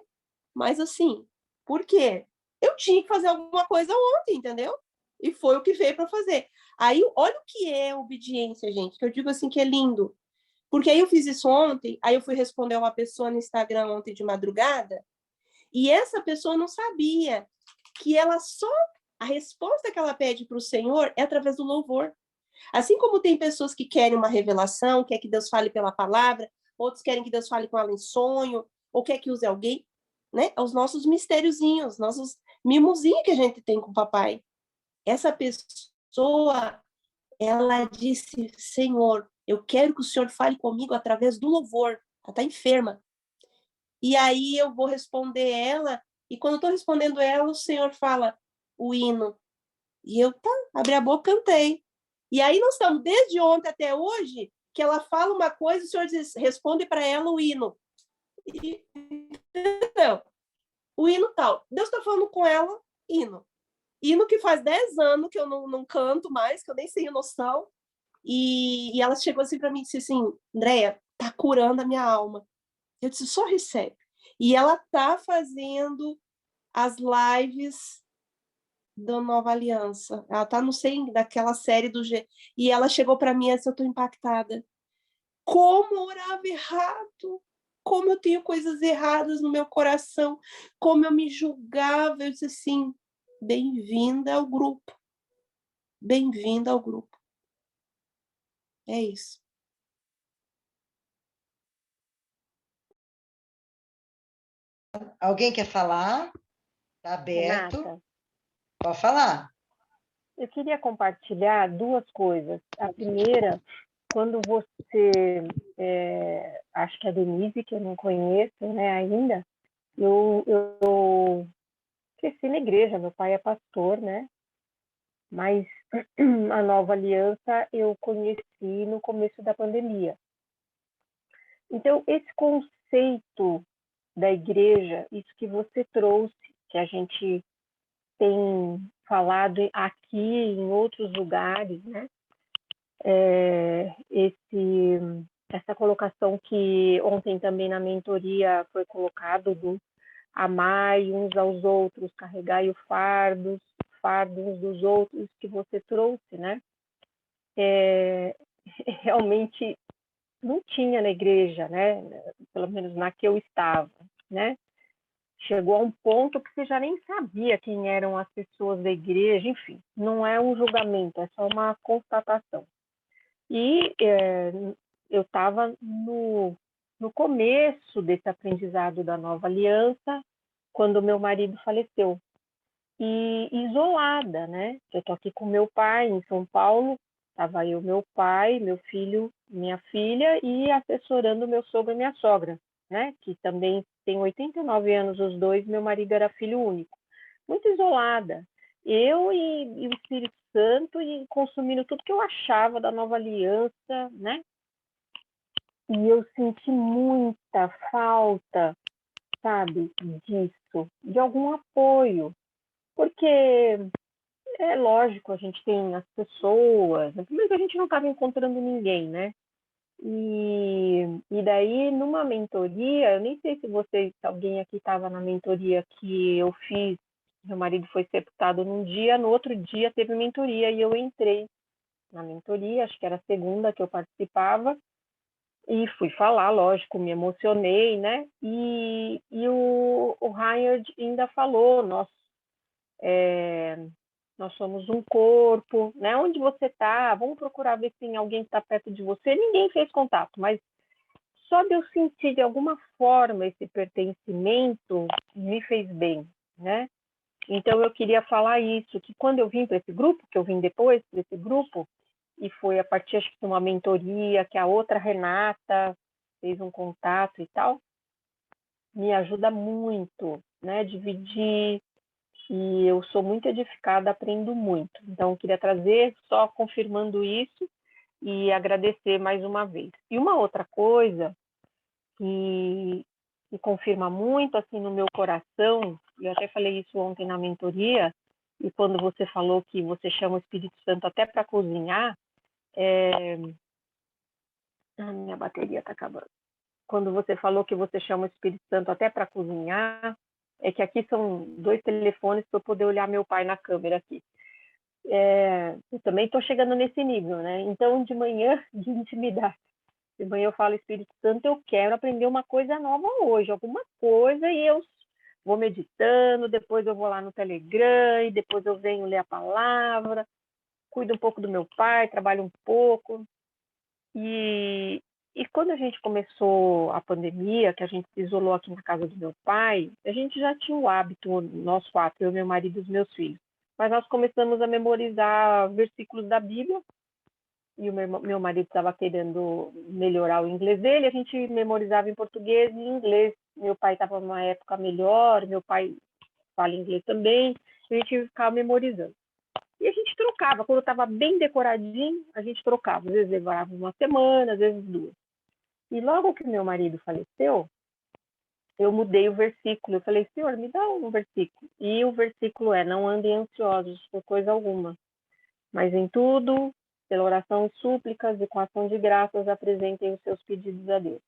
Mas assim, por quê? Eu tinha que fazer alguma coisa ontem, entendeu? E foi o que veio para fazer. Aí, olha o que é obediência, gente, que eu digo assim que é lindo. Porque aí eu fiz isso ontem, aí eu fui responder uma pessoa no Instagram ontem de madrugada, e essa pessoa não sabia que ela só... A resposta que ela pede para o Senhor é através do louvor. Assim como tem pessoas que querem uma revelação, quer que Deus fale pela palavra, outros querem que Deus fale com ela em sonho, ou quer que use alguém, né? Os nossos mistériozinhos, nossos mimosinhos que a gente tem com o papai. Essa pessoa, ela disse, Senhor, eu quero que o Senhor fale comigo através do louvor. Ela está enferma. E aí eu vou responder ela, e quando eu estou respondendo ela, o Senhor fala o hino. E eu, abri a boca, cantei. E aí nós estamos, desde ontem até hoje, que ela fala uma coisa, o Senhor diz, responde para ela o hino. Entendeu? O hino tal. Deus está falando com ela, hino. Hino que faz 10 anos que eu não canto mais, que eu nem tenho noção. E ela chegou assim para mim e disse assim, Andréia, tá curando a minha alma. Eu disse, só recebe. E ela tá fazendo as lives da Nova Aliança. Ela tá, não sei, daquela série do G. E ela chegou para mim assim, eu tô impactada. Como eu orava errado, como eu tenho coisas erradas no meu coração, como eu me julgava. Eu disse assim, bem-vinda ao grupo. Bem-vinda ao grupo. É isso.
Alguém quer falar? Está aberto.
Renata,
Pode falar.
eu queria compartilhar duas coisas. A primeira, quando você, acho que a Denise, que eu não conheço, né, ainda, eu cresci na igreja, meu pai é pastor, né, mas a Nova Aliança eu conheci no começo da pandemia. Então, esse conceito da igreja, isso que você trouxe, que a gente tem falado aqui em outros lugares, né? Essa colocação que ontem também na mentoria foi colocado do amai uns aos outros, carregai o fardo uns dos outros que você trouxe, né? Realmente não tinha na igreja, né? Pelo menos na que eu estava, né? Chegou a um ponto que você já nem sabia quem eram as pessoas da igreja, enfim, não é um julgamento, é só uma constatação. E eu estava no começo desse aprendizado da Nova Aliança, quando meu marido faleceu. E isolada, né? Eu estou aqui com meu pai em São Paulo, estava eu, meu pai, meu filho, minha filha, e assessorando meu sogro e minha sogra, né? Que também tem 89 anos os dois, meu marido era filho único. Muito isolada. Eu e o Espírito Santo e consumindo tudo que eu achava da Nova Aliança, né? E eu senti muita falta, sabe, disso, de algum apoio. Porque é lógico, a gente tem as pessoas, mas a gente não estava encontrando ninguém, né? E daí, numa mentoria, eu nem sei se vocês, se alguém aqui estava na mentoria que eu fiz, meu marido foi sepultado num dia, no outro dia teve mentoria e eu entrei na mentoria, acho que era a segunda que eu participava, e fui falar, lógico, me emocionei, né? E o Heinrich ainda falou, nós somos um corpo, né? Onde você está? Vamos procurar ver se tem alguém que está perto de você. Ninguém fez contato, mas só de eu sentir de alguma forma esse pertencimento me fez bem, né? Então eu queria falar isso, que quando eu vim para esse grupo, que eu vim depois para esse grupo, e foi a partir acho que de uma mentoria que a outra Renata fez um contato e tal, me ajuda muito, né? Dividir, e eu sou muito edificada, aprendo muito. Então, eu queria trazer, só confirmando isso, e agradecer mais uma vez. E uma outra coisa que confirma muito assim no meu coração, eu até falei isso ontem na mentoria, e quando você falou que você chama o Espírito Santo até para cozinhar, a minha bateria está acabando. Quando você falou que você chama o Espírito Santo até para cozinhar, é que aqui são 2 telefones para eu poder olhar meu pai na câmera aqui. Eu também estou chegando nesse nível, né? Então, de manhã, de intimidade. De manhã eu falo, Espírito Santo, eu quero aprender uma coisa nova hoje, alguma coisa, e eu vou meditando, depois eu vou lá no Telegram, e depois eu venho ler a palavra, cuido um pouco do meu pai, trabalho um pouco. E quando a gente começou a pandemia, que a gente se isolou aqui na casa do meu pai, a gente já tinha o hábito, nós 4, eu, meu marido e os meus filhos, mas nós começamos a memorizar versículos da Bíblia, e o meu marido estava querendo melhorar o inglês dele, a gente memorizava em português e em inglês. Meu pai estava numa época melhor, meu pai fala inglês também, a gente ficava memorizando. E a gente trocava, quando estava bem decoradinho, a gente trocava. Às vezes levava uma semana, às vezes 2. E logo que meu marido faleceu, eu mudei o versículo. Eu falei, Senhor, me dá um versículo. E o versículo é, não andem ansiosos por coisa alguma, mas em tudo, pela oração e súplicas e com ação de graças, apresentem os seus pedidos a Deus.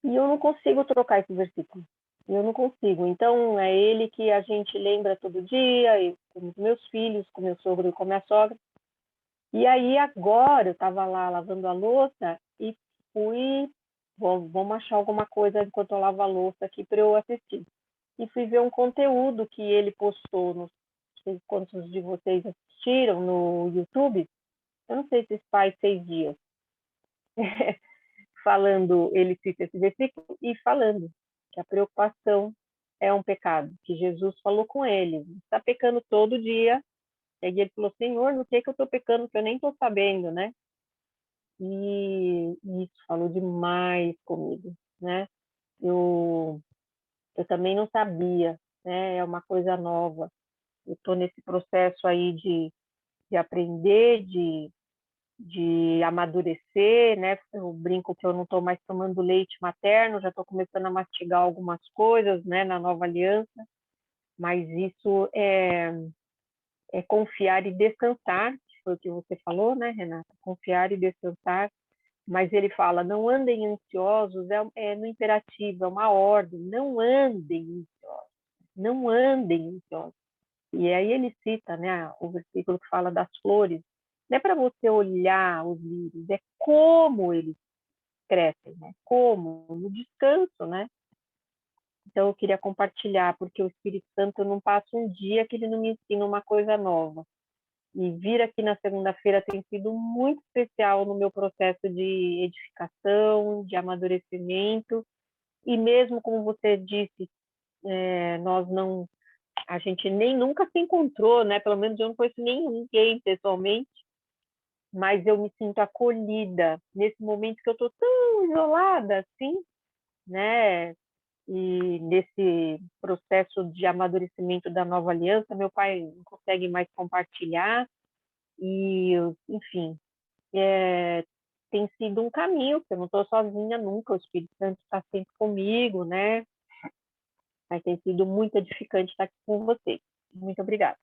E eu não consigo trocar esse versículo. Eu não consigo. Então, é ele que a gente lembra todo dia, e com os meus filhos, com meu sogro e com minha sogra. E aí agora eu estava lá lavando a louça e vamos achar alguma coisa enquanto eu lavo a louça aqui para eu assistir. E fui ver um conteúdo que ele postou, não sei quantos de vocês assistiram no YouTube, eu não sei se faz 6 dias, falando, ele cita esse versículo e falando que a preocupação é um pecado, que Jesus falou com ele, está pecando todo dia. E aí ele falou, Senhor, no que eu estou pecando que eu nem estou sabendo, né? E isso falou demais comigo, né? Eu também não sabia, né? É uma coisa nova. Eu estou nesse processo aí de aprender, de amadurecer, né? Eu brinco que eu não estou mais tomando leite materno, já estou começando a mastigar algumas coisas, né? Na nova aliança, mas isso é confiar e descansar, que foi o que você falou, né, Renata? Confiar e descansar. Mas ele fala, não andem ansiosos, é no imperativo, é uma ordem, não andem ansiosos, não andem ansiosos. E aí ele cita, né, o versículo que fala das flores, não é para você olhar os lírios, é como eles crescem, né? Como? No descanso, né? Então eu queria compartilhar, porque o Espírito Santo não passa um dia que ele não me ensina uma coisa nova. E vir aqui na segunda-feira tem sido muito especial no meu processo de edificação, de amadurecimento. E mesmo como você disse, a gente nem nunca se encontrou, né? Pelo menos eu não conheço ninguém pessoalmente, mas eu me sinto acolhida nesse momento que eu estou tão isolada assim, né? E nesse processo de amadurecimento da nova aliança, meu pai não consegue mais compartilhar. E, enfim, tem sido um caminho, porque eu não estou sozinha nunca, o Espírito Santo está sempre comigo, né? Mas tem sido muito edificante estar aqui com vocês. Muito obrigada.